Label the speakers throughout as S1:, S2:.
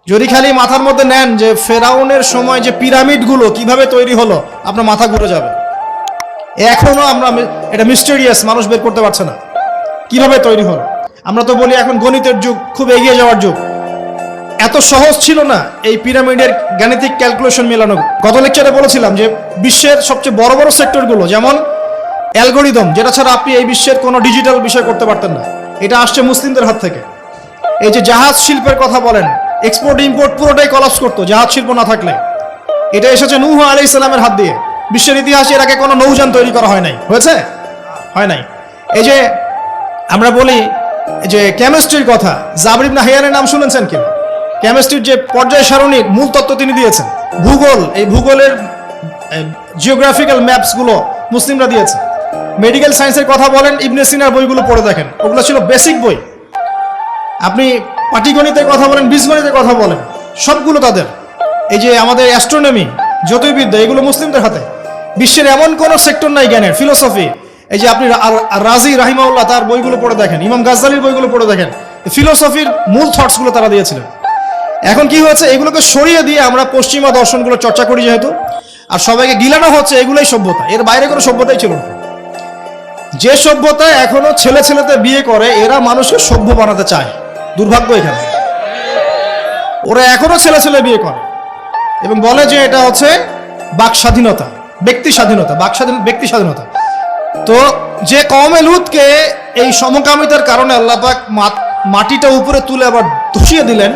S1: যদি খালি মাথার মধ্যে নেন যে ফেরাউনের সময় যে পিরামিডগুলো কিভাবে তৈরি হলো, আপনার মাথা ঘুরে যাবে। এখনো আমরা এটা মিস্টেরিয়াস, মানুষ বের করতে পারছে না কিভাবে তৈরি হলো। আমরা তো বলি এখন গণিতের যুগ, খুব এগিয়ে যাওয়ার যুগ। এত সহজ ছিল না এই পিরামিডের গাণিতিক ক্যালকুলেশন মেলানো। গত লেকচারে বলেছিলাম যে বিশ্বের সবচেয়ে বড় বড় সেক্টরগুলো, যেমন অ্যালগোরিদম, যেটা ছাড়া আপনি এই বিশ্বের কোনো ডিজিটাল বিষয় করতে পারতেন না, এটা আসছে মুসলিমদের হাত থেকে। এই যে জাহাজ শিল্পের কথা বলেন, এক্সপোর্ট ইম্পোর্ট পুরোটাই কলাপস করতো জাহাজ শিল্প না থাকলে। এটা এসেছে নূহ আলাইহিস সালামের হাত দিয়ে। বিশ্বের ইতিহাসে এর আগে কোনো নৌযান তৈরি করা হয় নাই, হয়েছে? হয় নাই। এই যে আমরা বলি যে কেমিস্ট্রির কথা, জাবর ইবনে হাইয়ানের নাম শুনেছেন কিনা? কেমিস্ট্রির যে পর্যায় সারণীর মূল তত্ত্ব তিনি দিয়েছেন। ভূগোল, এই ভূগোলের জিওগ্রাফিক্যাল ম্যাপসগুলো মুসলিমরা দিয়েছে। মেডিকেল সায়েন্সের কথা বলেন, ইবনে সিনার বইগুলো পড়ে দেখেন, ওগুলো ছিল বেসিক বই। আপনি পাটিগণিতের কথা বলেন, বীজগণিতের কথা বলেন, সবগুলো তাদের। এই যে আমাদের অ্যাস্ট্রোনমি, জ্যোতির্বিদ্যা, এগুলো মুসলিমদের হাতে। বিশ্বের এমন কোনো সেক্টর নাই জ্ঞানের, ফিলোসফি, এই যে আপনি রাজি রাহিমাউল্লাহ তার বইগুলো পড়ে দেখেন, ইমাম গাজ্জালির বইগুলো পড়ে দেখেন, ফিলোসফির মূল থটসগুলো তারা দিয়েছিলেন। এখন কি হয়েছে, এগুলোকে সরিয়ে দিয়ে আমরা পশ্চিমা দর্শনগুলো চর্চা করি যেহেতু, আর সবাইকে গিলানো হচ্ছে এগুলোই সভ্যতা, এর বাইরে কোনো সভ্যতাই ছিল না। যে সভ্যতা এখনো ছেলে ছেলেতে বিয়ে করে, এরা মানুষকে সভ্য বানাতে চায়। দুর্ভাগ্য এখানে, ওরা এখনো ছেলে ছেলে বিয়ে করে এবং বলে যে এটা হচ্ছে বাক স্বাধীনতা, ব্যক্তি স্বাধীনতা, ব্যক্তি স্বাধীনতা। তো যে কওমে লূতকে এই সমকামিতার কারণে আল্লাহ পাক মাটিটা উপরে তুলে আবার ধসিয়ে দিলেন,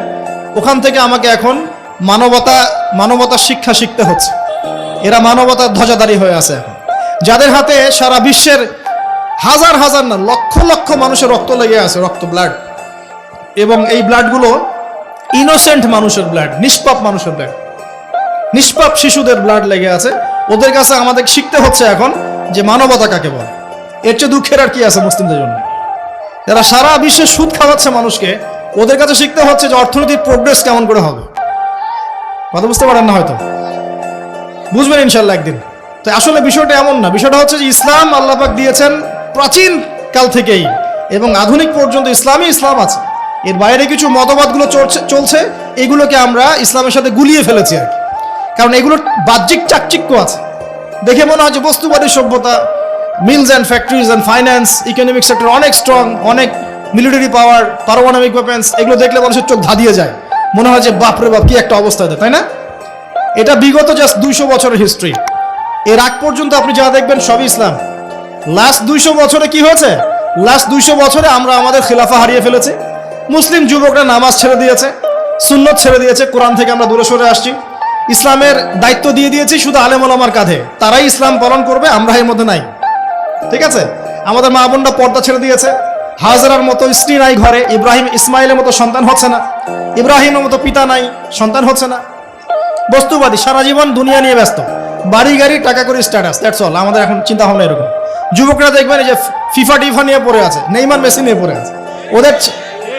S1: ওখান থেকে আমাকে এখন মানবতা শিক্ষা শিখতে হচ্ছে। এরা মানবতার ধ্বজাধারী হয়ে আছে এখন, যাদের হাতে সারা বিশ্বের হাজার হাজার না লক্ষ লক্ষ মানুষের রক্ত লেগে আছে, রক্ত, ব্লাড। এবং এই ব্লাডগুলো ইনোসেন্ট মানুষের ব্লাড, নিষ্পাপ মানুষের ব্লাড, নিষ্পাপ শিশুদের ব্লাড লেগে আছে। ওদের কাছে আমাদের শিখতে হচ্ছে এখন যে মানবতা কাকে বলে। এর চেয়ে দুঃখের আর কি আছে মুসলিমদের জন্য? যারা সারা বিশ্বে সুদ খাওয়াচ্ছে মানুষকে, ওদের কাছে শিখতে হচ্ছে যে অর্থনৈতিক প্রোগ্রেস কেমন করে হবে। কথা বুঝতে পারেন না হয়তো, বুঝবেন ইনশাল্লাহ একদিন। তো আসলে বিষয়টা এমন না, বিষয়টা হচ্ছে যে ইসলাম আল্লাহ পাক দিয়েছেন প্রাচীন কাল থেকেই, এবং আধুনিক পর্যন্ত ইসলাম আছে। এর বাইরে কিছু মতবাদগুলো চলছে, এগুলোকে আমরা ইসলামের সাথে গুলিয়ে ফেলেছি আর কি। কারণ এগুলোর বাহ্যিক চাকচিক্য আছে, দেখে মনে হয় যে বস্তুবাদী সভ্যতা, mills and factories and finance, economic sector অনেক স্ট্রং, অনেক মিলিটারি পাওয়ার, পারমাণবিক ওয়েপন্স, এগুলো দেখলে মানুষের চোখ ধাঁধিয়ে যায়, মনে হয় যে বাপরে বাপ কি একটা অবস্থা, তাই না? এটা বিগত জাস্ট 200 বছরের হিস্ট্রি। এর আগ পর্যন্ত আপনি যা দেখবেন সবই ইসলাম। লাস্ট 200 বছরে কি হয়েছে? লাস্ট 200 বছরে আমরা আমাদের খিলাফা হারিয়ে ফেলেছি। মুসলিম যুবকরা নামাজ ছেড়ে দিয়েছে, সুন্নত ছেড়ে দিয়েছে, কোরআন থেকে আমরা দূরে সরে আসছি। ইসলামের দায়িত্ব দিয়ে দিয়েছি শুধু আলেম ওলামার কাঁধে, তারাই ইসলাম পালন করবে, আমরা এর মধ্যে নাই। ঠিক আছে? আমাদের মা বোনরা পর্দা ছেড়ে দিয়েছে, হাজরার মতো স্ত্রী নাই ঘরে, ইব্রাহিম ইসমাইলের মতো সন্তান হচ্ছে না, ইব্রাহিমের মতো পিতা নাই, সন্তান হচ্ছে না। বস্তুবাদী, সারা জীবন দুনিয়া নিয়ে ব্যস্ত, বাড়ি গাড়ি, টাকা করে, স্ট্যাটাস, দ্যাটস অল। আমাদের এখন চিন্তা ভাবনা এরকম। যুবকরা দেখবেন যে ফিফা টিফা নিয়ে পড়ে আছে, নেইমার মেসি নিয়ে পড়ে আছে।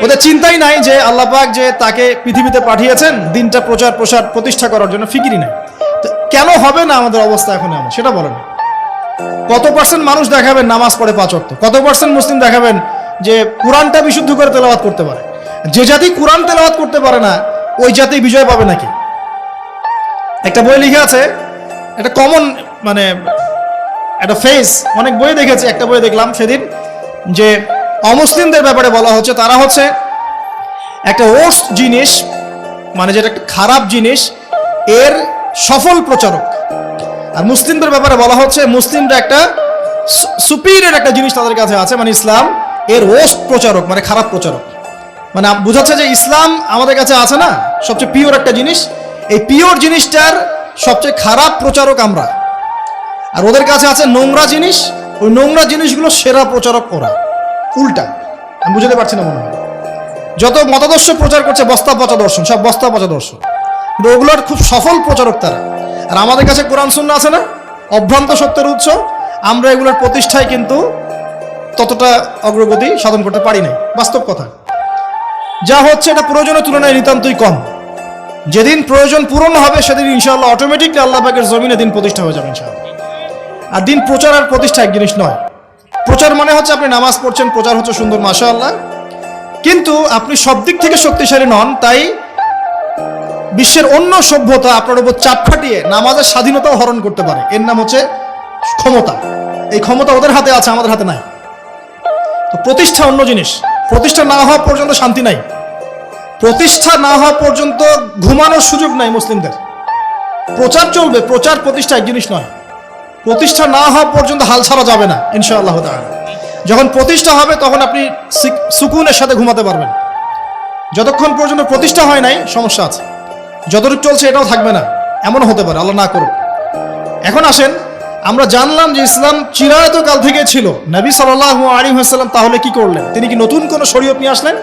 S1: ওদের চিন্তাই নাই যে আল্লাহ পাক যে তাকে পৃথিবীতে পাঠিয়েছেন দিনটা প্রচার প্রসার প্রতিষ্ঠা করার জন্য, ফিকিরই নাই। তো কেন হবে না আমাদের অবস্থা এখন এমন, সেটা বলেন। কত পার্সেন্ট মানুষ দেখাবেন নামাজ পড়ে 5 ওয়াক্ত? কত পার্সেন্ট মুসলিম দেখাবেন যে কোরআনটা বিশুদ্ধ করে তেলাওয়াত করতে পারে? যে জাতি কোরআন তেলাওয়াত করতে পারে না, ওই জাতি বিজয় পাবে নাকি? একটা বই লিখে আছে, একটা কমন মানে একটা ফেস, অনেক বই দেখেছি, একটা বই দেখলাম সেদিন যে অমুসলিমদের ব্যাপারে বলা হচ্ছে তারা হচ্ছে একটা ওর্স্ট জিনিস, মানে যেটা একটা খারাপ জিনিস, এর সফল প্রচারক। আর মুসলিমদের ব্যাপারে বলা হচ্ছে মুসলিমরা একটা সুপিরিয়র একটা জিনিস তাদের কাছে আছে, মানে ইসলাম, এর ওর্স্ট প্রচারক, মানে খারাপ প্রচারক। মানে বোঝাচ্ছে যে ইসলাম আমাদের কাছে আছে না, সবচেয়ে পিওর একটা জিনিস, এই পিওর জিনিসটার সবচেয়ে খারাপ প্রচারক আমরা, আর ওদের কাছে আছে নোংরা জিনিস, ওই নোংরা জিনিসগুলো সেরা প্রচারক ওরা। উল্টা, আমি বুঝতে পারছি না মনে হয়। যত মতাদর্শ প্রচার করছে বস্তা পচা দর্শন, সব বস্তা পচা দর্শন, কিন্তু ওগুলোর খুব সফল প্রচারক তারা। আর আমাদের কাছে কোরআন সুন্নাহ আছে না, অভ্রান্ত সত্যের উৎস, আমরা এগুলোর প্রতিষ্ঠায় কিন্তু ততটা অগ্রগতি সাধন করতে পারি নাই। বাস্তব কথা, যা হচ্ছে এটা প্রয়োজনের তুলনায় নিতান্তই কম। যেদিন প্রয়োজন পূরণ হবে সেদিন ইনশাআল্লাহ অটোমেটিকলি আল্লাহ পাকের জমিনে দিন প্রতিষ্ঠা হয়ে যাবে ইনশাআল্লাহ। আর দিন প্রচার আর প্রতিষ্ঠা এক জিনিস নয়। প্রচার মানে হচ্ছে আপনি নামাজ পড়ছেন, প্রচার হচ্ছে সুন্দর, মাশাআল্লাহ, কিন্তু আপনি সব দিক থেকে শক্তিশালী নন, তাই বিশ্বের অন্য সভ্যতা আপনার উপর চাপ খাটিয়ে নামাজের স্বাধীনতাও হরণ করতে পারে। এর নাম হচ্ছে ক্ষমতা। এই ক্ষমতা ওদের হাতে আছে, আমাদের হাতে নাই। তো প্রতিষ্ঠা অন্য জিনিস। প্রতিষ্ঠা না হওয়া পর্যন্ত শান্তি নাই। প্রতিষ্ঠা না হওয়া পর্যন্ত ঘুমানোর সুযোগ নাই মুসলিমদের। প্রচার চলবে, প্রচার প্রতিষ্ঠা এক জিনিস নয়। প্রতিষ্ঠা না হওয়া পর্যন্ত হাল ছাড়া যাবে না ইনশাআল্লাহ তাআলা। যখন প্রতিষ্ঠা হবে তখন আপনি সুকুনের সাথে ঘুমাতে পারবেন। যতক্ষণ পর্যন্ত প্রতিষ্ঠা হয় নাই সমস্যা আছে। যতটুকু চলছে এটাও থাকবে না, এমন হতে পারে, আল্লাহ না করুক। এখন আসেন, আমরা জানলাম যে ইসলাম চিরায়ত কাল থেকে ছিল। নবী সাল্লাল্লাহু আলাইহি ওয়াসাল্লাম তাহলে কি করলেন? তিনি কি নতুন কোন শরীয়ত নিয়ে আসলেন?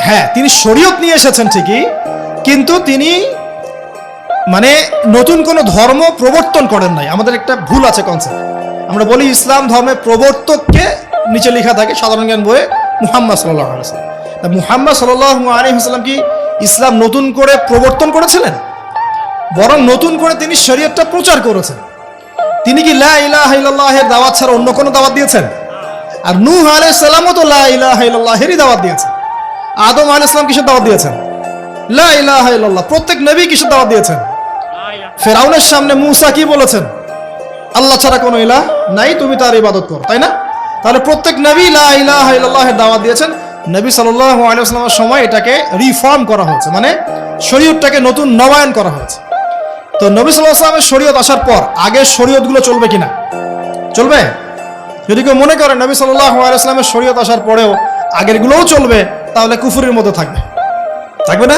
S1: হ্যাঁ, তিনি শরীয়ত নিয়ে এসেছেন ঠিকই, কিন্তু তিনি মানে নতুন কোন ধর্ম প্রবর্তন করেন নাই। আমাদের একটা ভুল আছে কনসেপ্ট। আমরা বলি ইসলাম ধর্মের প্রবর্তককে নিচে লেখা থাকে সাধারণ জ্ঞান বইয়ে মুহাম্মদ সাল্লাল্লাহু আলাইহি ওয়াসাল্লাম। মুহাম্মদ সাল্লাল্লাহু আলাইহি ওয়াসাল্লাম কি ইসলাম নতুন করে প্রবর্তন করেছিলেন? বরং নতুন করে তিনি শরীয়তটা প্রচার করেছেন। তিনি কি লা ইলাহা ইল্লাল্লাহের দাওয়াত ছাড়া অন্য কোনো দাওয়াত দিয়েছেন? আর নূহ আলাইহিস সালামও তো লা ইলাহা ইল্লাল্লাহেরই দাওয়াত দিয়েছেন। আদম আলাইহিস সালাম কিসের দাওয়াত দিয়েছেন? লা ইলাহা ইল্লাল্লাহ। প্রত্যেক নবী কিসের দাওয়াত দিয়েছেন? ফেরাউনের সামনে মূসা কি বলেছেন? আল্লাহ ছাড়া কোনো ইলাহ নাই, তুমি তার ইবাদত করো, তাই না? তাহলে প্রত্যেক নবী লা ইলাহা ইল্লাল্লাহের দাওয়াত দিয়েছেন। নবী সাল্লাল্লাহু আলাইহি ওয়াসাল্লামের সময় এটাকে রিফর্ম করা হয়েছে, মানে শরীয়তটাকে নতুন নবায়ন করা হয়েছে। তো নবী সাল্লাল্লাহু আলাইহি ওয়াসাল্লামের শরীয়ত আসার পর আগের শরীয়তগুলো চলবে কিনা? চলবে? যদি কেউ মনে করে নবী সাল্লাল্লাহু আলাইহি ওয়াসাল্লামের শরীয়ত আসার পরেও আগেরগুলোও চলবে, তাহলে কুফরের মতো থাকবে, থাকবে না?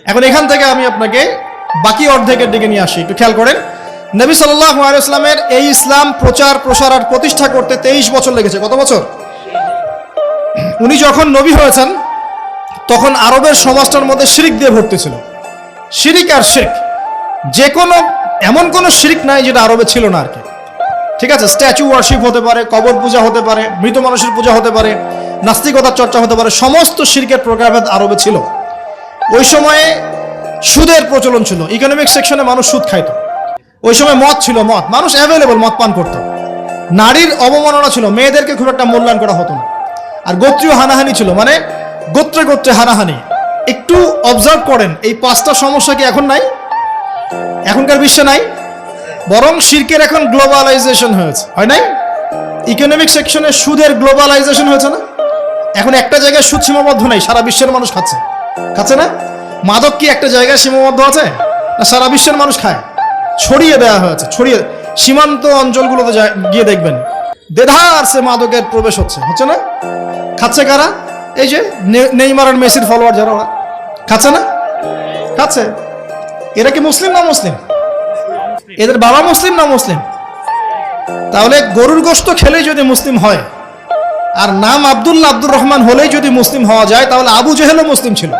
S1: এখন এখান থেকে আমি আপনাকে বাকি অর্ধেকের দিকে নিয়ে আসি, একটু খেয়াল করেন। নবী সাল্লাল্লাহু আলাইহি ওয়াসাল্লামের এই ইসলাম প্রচার প্রসার আর প্রতিষ্ঠা করতে 23 বছর লেগেছে। কত বছর? উনি যখন নবী হয়েছেন তখন আরবের সমাজটার মধ্যে শিরিক দিয়ে ভর্তি ছিল। শিরিক আর শিরক, যে কোনো এমন কোনো শিরিক নাই যেটা আরবে ছিল না আর কি। ঠিক আছে, স্ট্যাচু ওয়ার্শিপ হতে পারে, কবর পূজা হতে পারে, মৃত মানুষের পূজা হতে পারে, নাস্তিকতার চর্চা হতে পারে, সমস্ত শিরকের প্রোগ্রাম আরবে ছিল। ওই সময়ে সুদের প্রচলন ছিল, ইকোনমিক সেকশনে মানুষ সুদ খাইত। ওই সময় মদ ছিল, মদ মানুষ অ্যাভেলেবল মদ পান করত। নারীর অবমাননা ছিল, মেয়েদেরকে খুব একটা মূল্যায়ন করা হতো না। আর গোত্রীয় হানাহানি ছিল, মানে গোত্রে গোত্রে হানাহানি। একটু অবজার্ভ করেন, এই 5টা সমস্যা কি এখন নাই? এখনকার বিশ্বে নাই। বরং শিরকের এখন গ্লোবালাইজেশন হয়েছে, হয় নাই? ইকোনমিক সেকশনে সুদের গ্লোবালাইজেশন হয়েছে না? এখন একটা জায়গায় সুদ সীমাবদ্ধ নাই, সারা বিশ্বের মানুষ খাচ্ছে, খাচ্ছে না? মাদক কি একটা জায়গায় সীমাবদ্ধ আছে? না সারা বিশ্বের মানুষ খায়? ছড়িয়ে দেওয়া হয়েছে, ছড়িয়ে। সীমান্ত অঞ্চলগুলোতে গিয়ে দেখবেন দেধার সে মাদকের প্রবেশ হচ্ছে, হচ্ছে না? খাচ্ছে কারা? এই যে নেইমার আর মেসির ফলোয়ার যারা, ওরা খাচ্ছে না? খাচ্ছে। এরা কি মুসলিম না মুসলিম? এদের বাবা মুসলিম না মুসলিম? তাহলে গরুর গোশত খেলেই যদি মুসলিম হয়, আর নাম আব্দুল্লাহ আব্দুর রহমান হলেই যদি মুসলিম হওয়া যায়, তাহলে আবু জেহেলও মুসলিম ছিল।